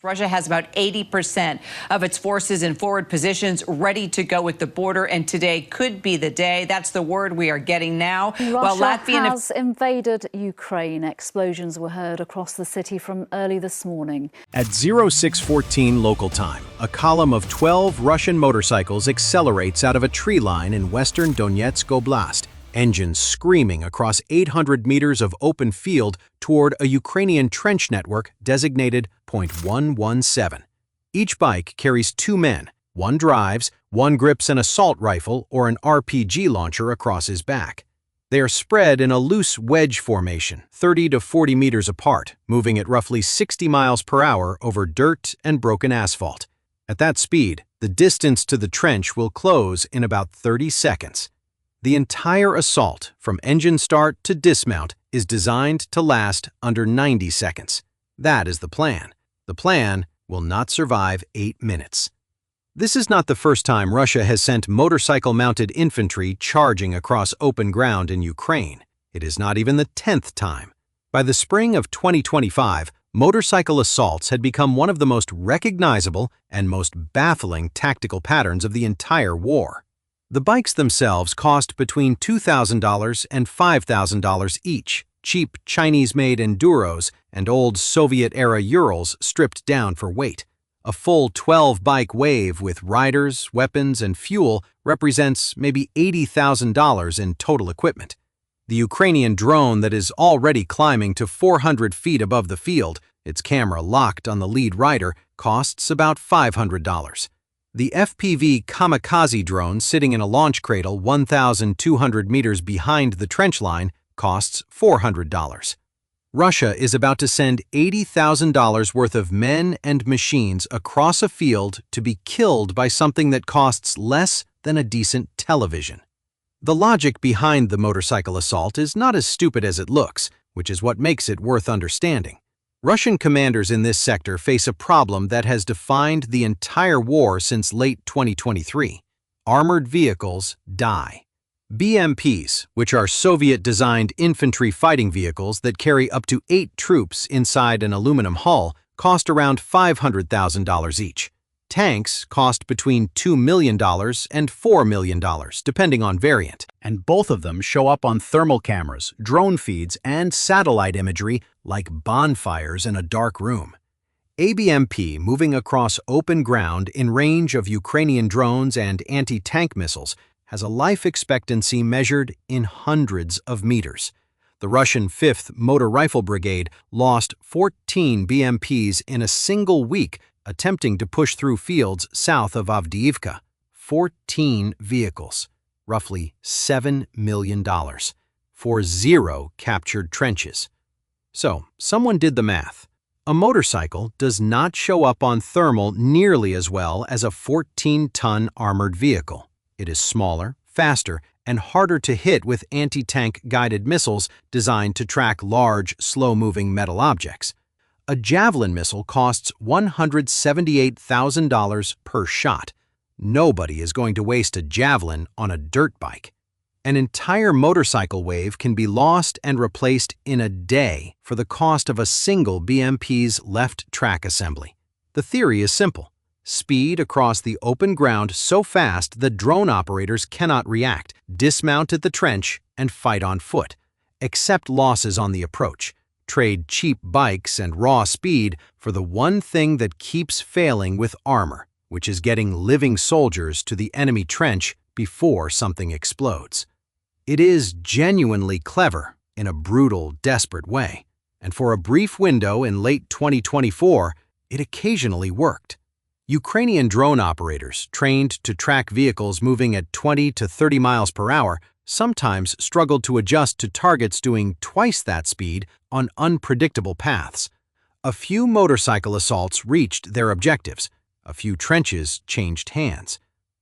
Russia has about 80% of its forces in forward positions ready to go at the border, and today could be the day. That's the word we are getting now. Russia has invaded Ukraine. Explosions were heard across the city from early this morning. At 0614 local time, a column of 12 Russian motorcycles accelerates out of a tree line in western Donetsk Oblast, engines screaming across 800 meters of open field toward a Ukrainian trench network designated Point 117. Each bike carries two men. One drives, one grips an assault rifle or an RPG launcher across his back. They are spread in a loose wedge formation, 30 to 40 meters apart, moving at roughly 60 miles per hour over dirt and broken asphalt. At that speed, the distance to the trench will close in about 30 seconds. The entire assault, from engine start to dismount, is designed to last under 90 seconds. That is the plan. The plan will not survive 8 minutes. This is not the first time Russia has sent motorcycle-mounted infantry charging across open ground in Ukraine. It is not even the 10th time. By the spring of 2025, motorcycle assaults had become one of the most recognizable and most baffling tactical patterns of the entire war. The bikes themselves cost between $2,000 and $5,000 each, cheap Chinese-made Enduros and old Soviet-era Urals stripped down for weight. A full 12-bike wave with riders, weapons, and fuel represents maybe $80,000 in total equipment. The Ukrainian drone that is already climbing to 400 feet above the field, its camera locked on the lead rider, costs about $500. The FPV kamikaze drone sitting in a launch cradle 1,200 meters behind the trench line costs $400. Russia is about to send $80,000 worth of men and machines across a field to be killed by something that costs less than a decent television. The logic behind the motorcycle assault is not as stupid as it looks, which is what makes it worth understanding. Russian commanders in this sector face a problem that has defined the entire war since late 2023. Armored vehicles die. BMPs, which are Soviet-designed infantry fighting vehicles that carry up to 8 troops inside an aluminum hull, cost around $500,000 each. Tanks cost between $2 million and $4 million, depending on variant, and both of them show up on thermal cameras, drone feeds, and satellite imagery like bonfires in a dark room. ABMP moving across open ground in range of Ukrainian drones and anti-tank missiles has a life expectancy measured in hundreds of meters. The Russian 5th Motor Rifle Brigade lost 14 BMPs in a single week attempting to push through fields south of Avdiivka. 14 vehicles, roughly $7 million, for 0 captured trenches. So, someone did the math. A motorcycle does not show up on thermal nearly as well as a 14-ton armored vehicle. It is smaller, faster, and harder to hit with anti-tank guided missiles designed to track large, slow-moving metal objects. A Javelin missile costs $178,000 per shot. Nobody is going to waste a Javelin on a dirt bike. An entire motorcycle wave can be lost and replaced in a day for the cost of a single BMP's left track assembly. The theory is simple. Speed across the open ground so fast that drone operators cannot react, dismount at the trench, and fight on foot. Accept losses on the approach. Trade cheap bikes and raw speed for the one thing that keeps failing with armor, which is getting living soldiers to the enemy trench before something explodes. It is genuinely clever in a brutal, desperate way, and for a brief window in late 2024, it occasionally worked. Ukrainian drone operators, trained to track vehicles moving at 20 to 30 miles per hour, sometimes struggled to adjust to targets doing twice that speed on unpredictable paths. A few motorcycle assaults reached their objectives. A few trenches changed hands.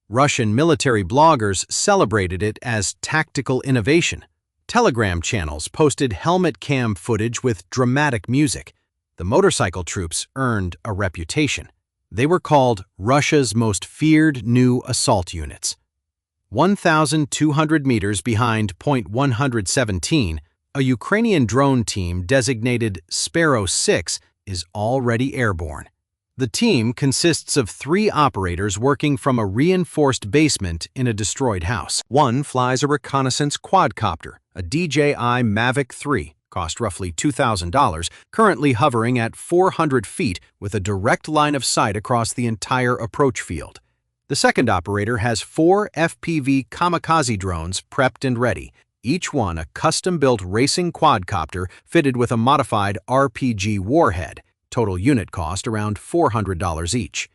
Russian military bloggers celebrated it as tactical innovation. Telegram channels posted helmet cam footage with dramatic music. The motorcycle troops earned a reputation. They were called Russia's most feared new assault units. 1,200 meters behind Point 117, a Ukrainian drone team designated Sparrow 6 is already airborne. The team consists of 3 operators working from a reinforced basement in a destroyed house. One flies a reconnaissance quadcopter, a DJI Mavic 3, cost roughly $2,000, currently hovering at 400 feet with a direct line of sight across the entire approach field. The second operator has 4 FPV kamikaze drones prepped and ready, each one a custom-built racing quadcopter fitted with a modified RPG warhead. Total unit cost around $400 each.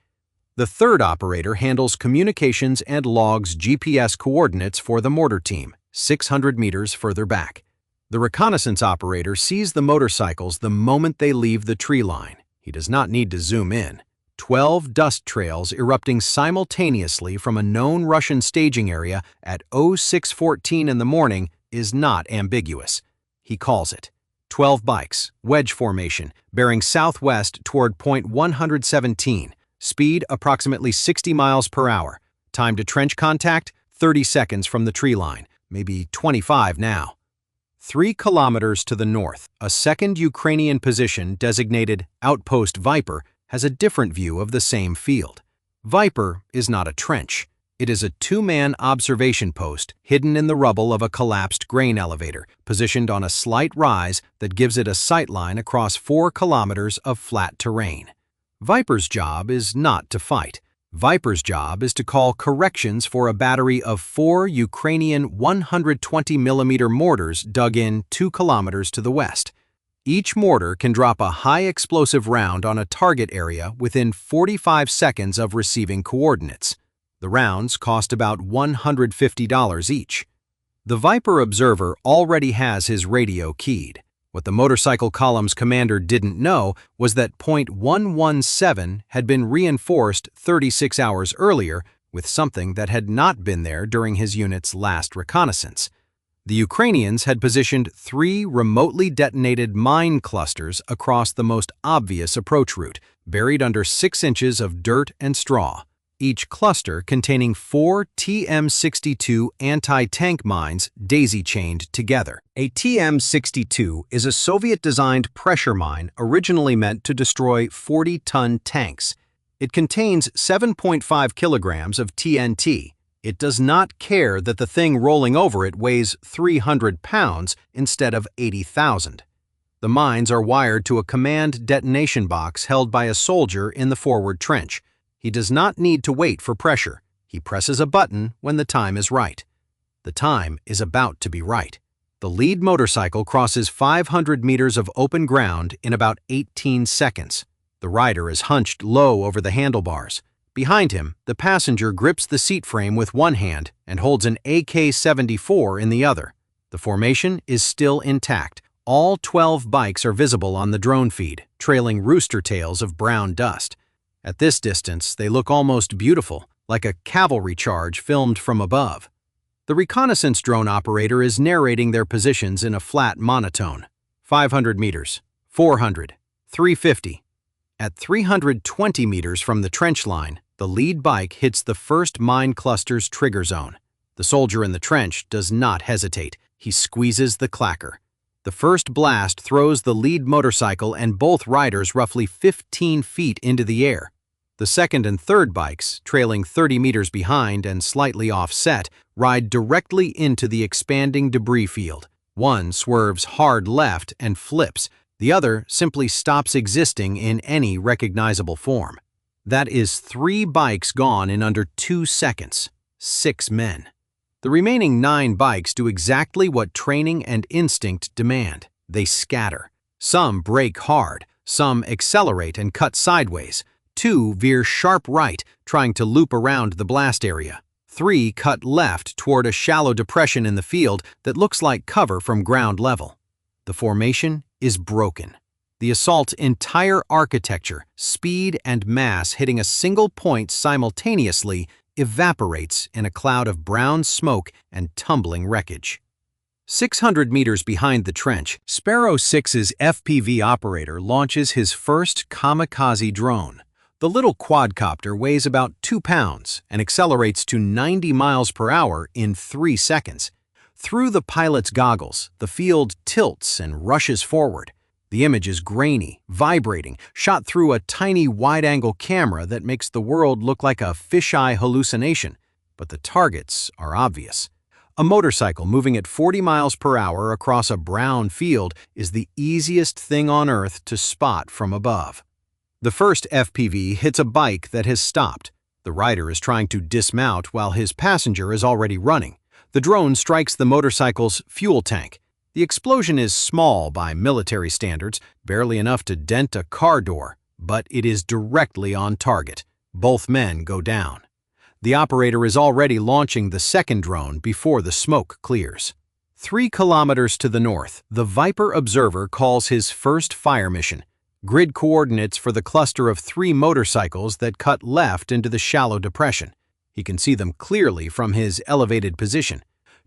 The third operator handles communications and logs GPS coordinates for the mortar team, 600 meters further back. The reconnaissance operator sees the motorcycles the moment they leave the tree line. He does not need to zoom in. 12 dust trails erupting simultaneously from a known Russian staging area at 06:14 in the morning is not ambiguous. He calls it 12 bikes, wedge formation, bearing southwest toward point 117, speed approximately 60 miles per hour. Time to trench contact, 30 seconds from the tree line, maybe 25 now. 3 kilometers to the north, a second Ukrainian position designated Outpost Viper has a different view of the same field. Viper is not a trench. It is a 2-man observation post hidden in the rubble of a collapsed grain elevator, positioned on a slight rise that gives it a sightline across 4 kilometers of flat terrain. Viper's job is not to fight. Viper's job is to call corrections for a battery of 4 Ukrainian 120mm mortars dug in 2 kilometers to the west. Each mortar can drop a high-explosive round on a target area within 45 seconds of receiving coordinates. The rounds cost about $150 each. The Viper observer already has his radio keyed. What the motorcycle column's commander didn't know was that point 117 had been reinforced 36 hours earlier with something that had not been there during his unit's last reconnaissance. The Ukrainians had positioned 3 remotely detonated mine clusters across the most obvious approach route, buried under 6 inches of dirt and straw. Each cluster containing 4 TM62 anti-tank mines daisy-chained together. A TM62 is a Soviet-designed pressure mine originally meant to destroy 40-ton tanks. It contains 7.5 kilograms of TNT. It does not care that the thing rolling over it weighs 300 pounds instead of 80,000. The mines are wired to a command detonation box held by a soldier in the forward trench. He does not need to wait for pressure. He presses a button when the time is right. The time is about to be right. The lead motorcycle crosses 500 meters of open ground in about 18 seconds. The rider is hunched low over the handlebars. Behind him, the passenger grips the seat frame with one hand and holds an AK-74 in the other. The formation is still intact. All 12 bikes are visible on the drone feed, trailing rooster tails of brown dust. At this distance, they look almost beautiful, like a cavalry charge filmed from above. The reconnaissance drone operator is narrating their positions in a flat monotone. 500 meters, 400, 350. At 320 meters from the trench line, the lead bike hits the first mine cluster's trigger zone. The soldier in the trench does not hesitate. He squeezes the clacker. The first blast throws the lead motorcycle and both riders roughly 15 feet into the air. The second and third bikes, trailing 30 meters behind and slightly offset, ride directly into the expanding debris field. One swerves hard left and flips. The other simply stops existing in any recognizable form. That is 3 bikes gone in under 2 seconds. 6 men. The remaining 9 bikes do exactly what training and instinct demand. They scatter. Some brake hard, some accelerate and cut sideways. 2 veer sharp right, trying to loop around the blast area. 3 cut left toward a shallow depression in the field that looks like cover from ground level. The formation is broken. The assault's entire architecture, speed and mass hitting a single point simultaneously, evaporates in a cloud of brown smoke and tumbling wreckage. 600 meters behind the trench, Sparrow 6's FPV operator launches his first kamikaze drone. The little quadcopter weighs about 2 pounds and accelerates to 90 miles per hour in 3 seconds. Through the pilot's goggles, the field tilts and rushes forward. The image is grainy, vibrating, shot through a tiny wide-angle camera that makes the world look like a fisheye hallucination, but the targets are obvious. A motorcycle moving at 40 miles per hour across a brown field is the easiest thing on Earth to spot from above. The first FPV hits a bike that has stopped. The rider is trying to dismount while his passenger is already running. The drone strikes the motorcycle's fuel tank. The explosion is small by military standards, barely enough to dent a car door, but it is directly on target. Both men go down. The operator is already launching the second drone before the smoke clears. 3 kilometers to the north, the Viper observer calls his first fire mission. Grid coordinates for the cluster of 3 motorcycles that cut left into the shallow depression. He can see them clearly from his elevated position.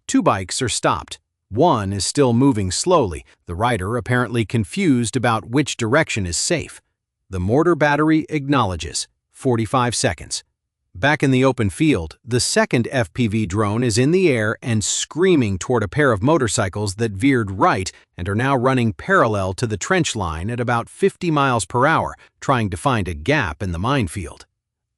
2 bikes are stopped. One is still moving slowly, the rider apparently confused about which direction is safe. The mortar battery acknowledges. 45 seconds. Back in the open field, the second FPV drone is in the air and screaming toward a pair of motorcycles that veered right and are now running parallel to the trench line at about 50 miles per hour, trying to find a gap in the minefield.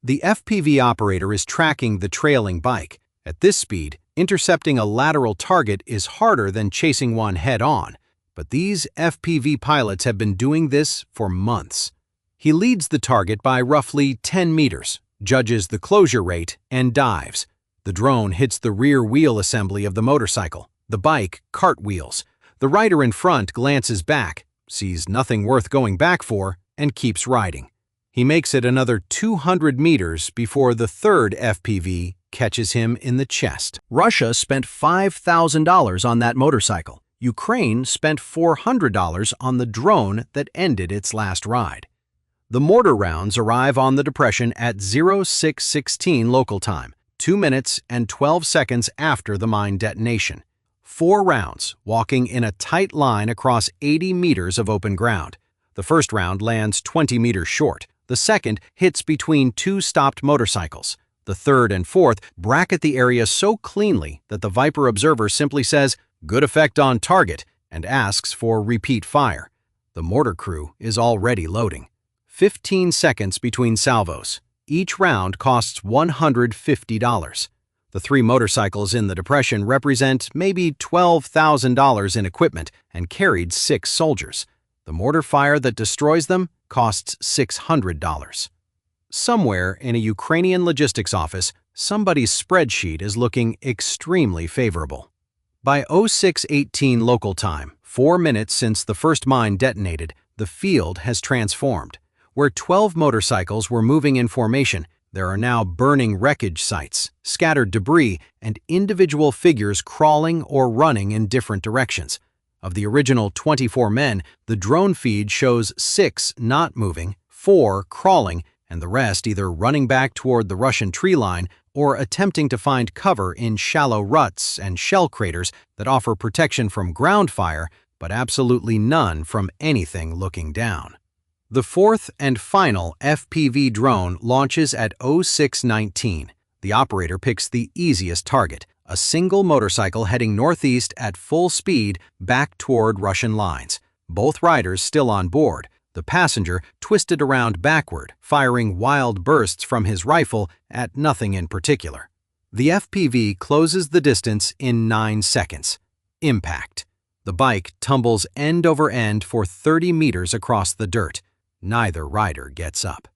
The FPV operator is tracking the trailing bike. At this speed, intercepting a lateral target is harder than chasing one head-on, but these FPV pilots have been doing this for months. He leads the target by roughly 10 meters, judges the closure rate, and dives. The drone hits the rear wheel assembly of the motorcycle. The bike cartwheels. The rider in front glances back, sees nothing worth going back for, and keeps riding. He makes it another 200 meters before the third FPV catches him in the chest. Russia spent $5,000 on that motorcycle. Ukraine spent $400 on the drone that ended its last ride. The mortar rounds arrive on the depression at 0616 local time, 2 minutes and 12 seconds after the mine detonation. 4 rounds, walking in a tight line across 80 meters of open ground. The first round lands 20 meters short. The second hits between 2 stopped motorcycles. The third and fourth bracket the area so cleanly that the Viper observer simply says, "Good effect on target," and asks for repeat fire. The mortar crew is already loading. 15 seconds between salvos. Each round costs $150. The 3 motorcycles in the depression represent maybe $12,000 in equipment and carried 6 soldiers. The mortar fire that destroys them costs $600. Somewhere in a Ukrainian logistics office, somebody's spreadsheet is looking extremely favorable. By 0618 local time, 4 minutes since the first mine detonated, the field has transformed. Where 12 motorcycles were moving in formation, there are now burning wreckage sites, scattered debris, and individual figures crawling or running in different directions. Of the original 24 men, the drone feed shows 6 not moving, 4 crawling, and the rest either running back toward the Russian tree line or attempting to find cover in shallow ruts and shell craters that offer protection from ground fire, but absolutely none from anything looking down. The fourth and final FPV drone launches at 0619. The operator picks the easiest target, a single motorcycle heading northeast at full speed back toward Russian lines. Both riders still on board. The passenger twisted around backward, firing wild bursts from his rifle at nothing in particular. The FPV closes the distance in 9 seconds. Impact. The bike tumbles end over end for 30 meters across the dirt. Neither rider gets up.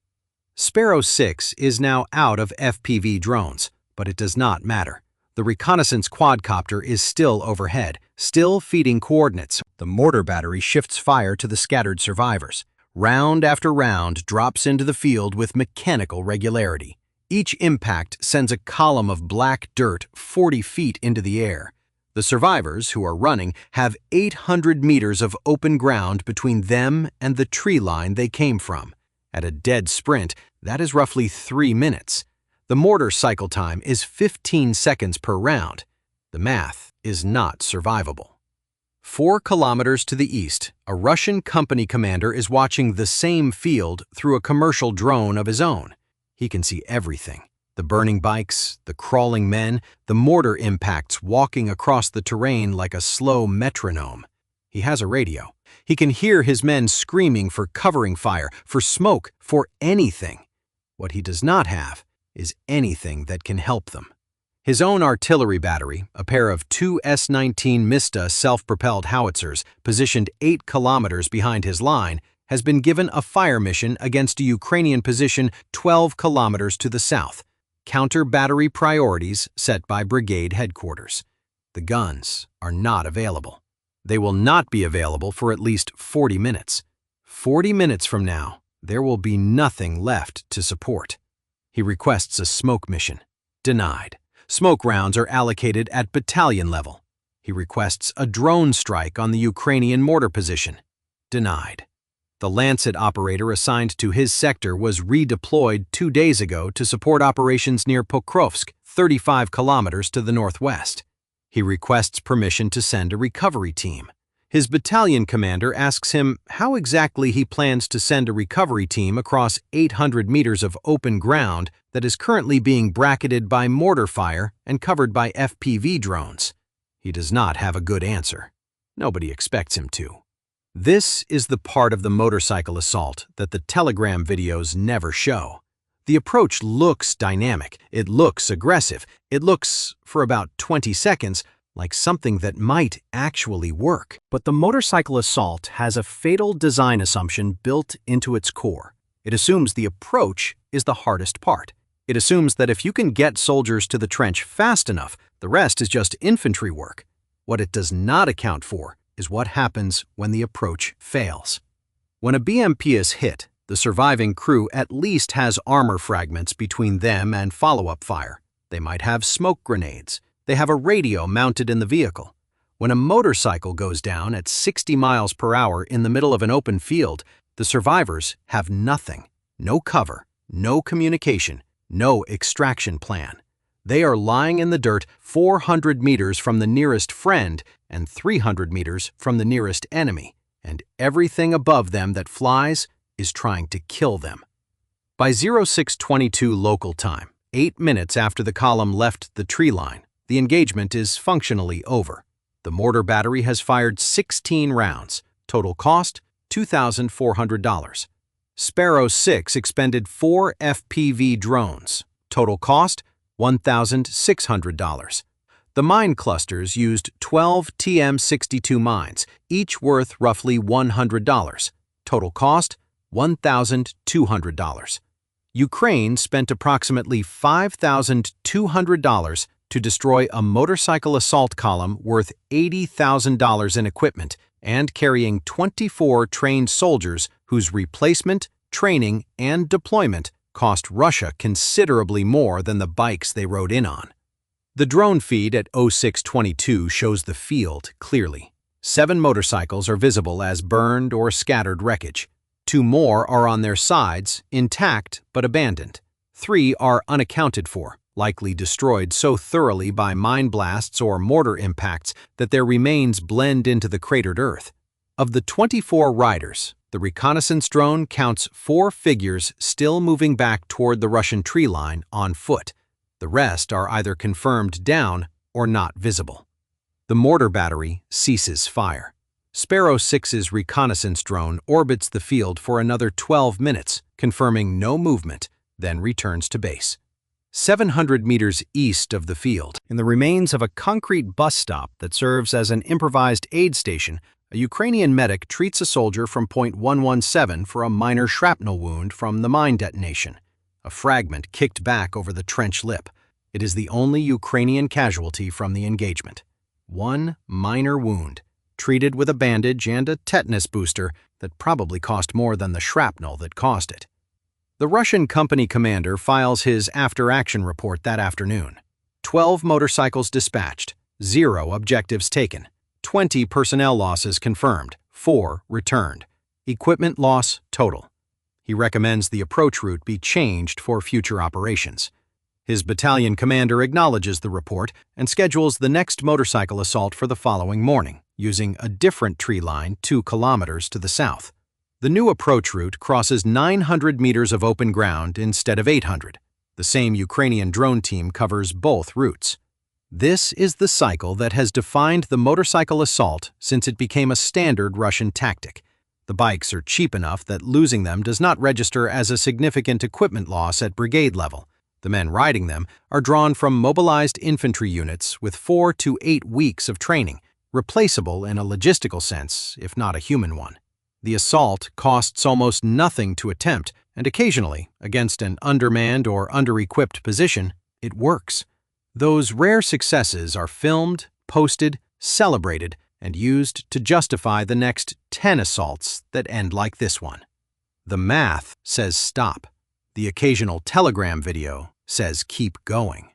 Sparrow 6 is now out of FPV drones, but it does not matter. The reconnaissance quadcopter is still overhead, still feeding coordinates. The mortar battery shifts fire to the scattered survivors. Round after round drops into the field with mechanical regularity. Each impact sends a column of black dirt 40 feet into the air. The survivors, who are running, have 800 meters of open ground between them and the tree line they came from. At a dead sprint, that is roughly 3 minutes. The mortar cycle time is 15 seconds per round. The math is not survivable. 4 kilometers to the east, a Russian company commander is watching the same field through a commercial drone of his own. He can see everything. The burning bikes, the crawling men, the mortar impacts walking across the terrain like a slow metronome. He has a radio. He can hear his men screaming for covering fire, for smoke, for anything. What he does not have is anything that can help them. His own artillery battery, a pair of two S-19 Mista self-propelled howitzers positioned 8 kilometers behind his line, has been given a fire mission against a Ukrainian position 12 kilometers to the south. Counter-battery priorities set by brigade headquarters. The guns are not available. They will not be available for at least 40 minutes. 40 minutes from now, there will be nothing left to support. He requests a smoke mission. Denied. Smoke rounds are allocated at battalion level. He requests a drone strike on the Ukrainian mortar position. Denied. The Lancet operator assigned to his sector was redeployed 2 days ago to support operations near Pokrovsk, 35 kilometers to the northwest. He requests permission to send a recovery team. His battalion commander asks him how exactly he plans to send a recovery team across 800 meters of open ground that is currently being bracketed by mortar fire and covered by FPV drones. He does not have a good answer. Nobody expects him to. This is the part of the motorcycle assault that the Telegram videos never show. The approach looks dynamic, it looks aggressive, it looks, for about 20 seconds, like something that might actually work. But the motorcycle assault has a fatal design assumption built into its core. It assumes the approach is the hardest part. It assumes that if you can get soldiers to the trench fast enough, the rest is just infantry work. What it does not account for is what happens when the approach fails. When a BMP is hit, the surviving crew at least has armor fragments between them and follow-up fire. They might have smoke grenades. They have a radio mounted in the vehicle. When a motorcycle goes down at 60 miles per hour in the middle of an open field, the survivors have nothing. No cover, no communication, no extraction plan. They are lying in the dirt 400 meters from the nearest friend and 300 meters from the nearest enemy, and everything above them that flies is trying to kill them. By 06:22 local time, 8 minutes after the column left the tree line, the engagement is functionally over. The mortar battery has fired 16 rounds. Total cost, $2,400. Sparrow 6 expended 4 FPV drones. Total cost, $1,600. The mine clusters used 12 TM62 mines, each worth roughly $100. Total cost, $1,200. Ukraine spent approximately $5,200 to destroy a motorcycle assault column worth $80,000 in equipment and carrying 24 trained soldiers whose replacement, training, and deployment cost Russia considerably more than the bikes they rode in on. The drone feed at 06:22 shows the field clearly. 7 motorcycles are visible as burned or scattered wreckage. 2 more are on their sides, intact but abandoned. 3 are unaccounted for, likely destroyed so thoroughly by mine blasts or mortar impacts that their remains blend into the cratered earth. Of the 24 riders, the reconnaissance drone counts 4 figures still moving back toward the Russian tree line on foot. The rest are either confirmed down or not visible. The mortar battery ceases fire. Sparrow 6's reconnaissance drone orbits the field for another 12 minutes, confirming no movement, then returns to base. 700 meters east of the field, in the remains of a concrete bus stop that serves as an improvised aid station, a Ukrainian medic treats a soldier from point 117 for a minor shrapnel wound from the mine detonation. A fragment kicked back over the trench lip. It is the only Ukrainian casualty from the engagement. One minor wound, treated with a bandage and a tetanus booster that probably cost more than the shrapnel that caused it. The Russian company commander files his after-action report that afternoon. 12 motorcycles dispatched, 0 objectives taken, 20 personnel losses confirmed, 4 returned. Equipment loss total. He recommends the approach route be changed for future operations. His battalion commander acknowledges the report and schedules the next motorcycle assault for the following morning, using a different tree line 2 kilometers to the south. The new approach route crosses 900 meters of open ground instead of 800. The same Ukrainian drone team covers both routes. This is the cycle that has defined the motorcycle assault since it became a standard Russian tactic. The bikes are cheap enough that losing them does not register as a significant equipment loss at brigade level. The men riding them are drawn from mobilized infantry units with 4 to 8 weeks of training, replaceable in a logistical sense, if not a human one. The assault costs almost nothing to attempt, and occasionally, against an undermanned or under-equipped position, it works. Those rare successes are filmed, posted, celebrated, and used to justify the next 10 assaults that end like this one. The math says stop. The occasional telegram video says keep going.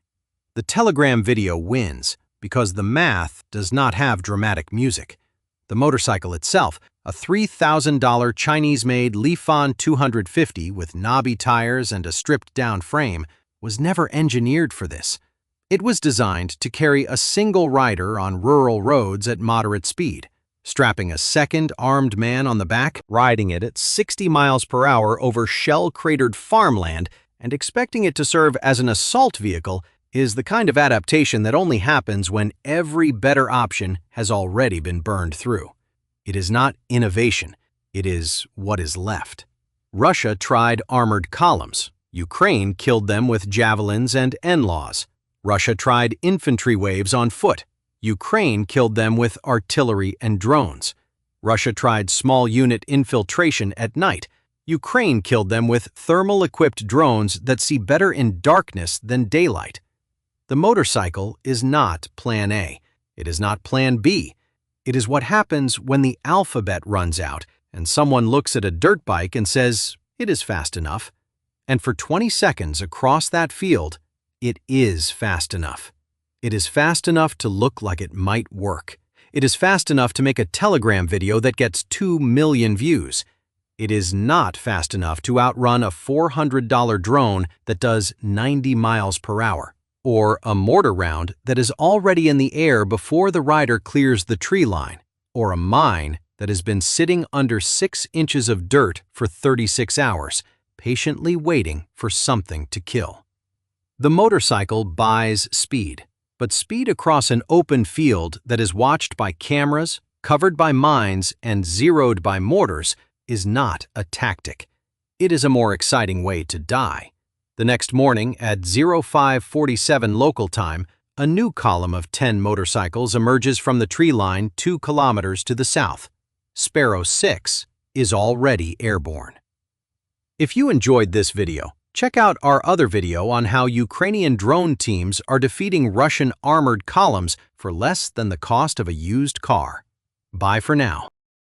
The telegram video wins because the math does not have dramatic music. The motorcycle itself, a $3,000 Chinese-made Lifan 250 with knobby tires and a stripped-down frame, was never engineered for this. It was designed to carry a single rider on rural roads at moderate speed, strapping a second armed man on the back, riding it at 60 miles per hour over shell-cratered farmland, and expecting it to serve as an assault vehicle is the kind of adaptation that only happens when every better option has already been burned through. It is not innovation, it is what is left. Russia tried armored columns. Ukraine killed them with javelins and NLAWs. Russia tried infantry waves on foot. Ukraine killed them with artillery and drones. Russia tried small unit infiltration at night. Ukraine killed them with thermal-equipped drones that see better in darkness than daylight. The motorcycle is not Plan A. It is not Plan B. It is what happens when the alphabet runs out and someone looks at a dirt bike and says, "It is fast enough." And for 20 seconds across that field, it is fast enough. It is fast enough to look like it might work. It is fast enough to make a telegram video that gets 2 million views. It is not fast enough to outrun a $400 drone that does 90 miles per hour, or a mortar round that is already in the air before the rider clears the tree line, or a mine that has been sitting under 6 inches of dirt for 36 hours, patiently waiting for something to kill. The motorcycle buys speed, but speed across an open field that is watched by cameras, covered by mines, and zeroed by mortars is not a tactic. It is a more exciting way to die. The next morning at 0547 local time, a new column of 10 motorcycles emerges from the tree line 2 kilometers to the south. Sparrow 6 is already airborne. If you enjoyed this video, check out our other video on how Ukrainian drone teams are defeating Russian armored columns for less than the cost of a used car. Bye for now.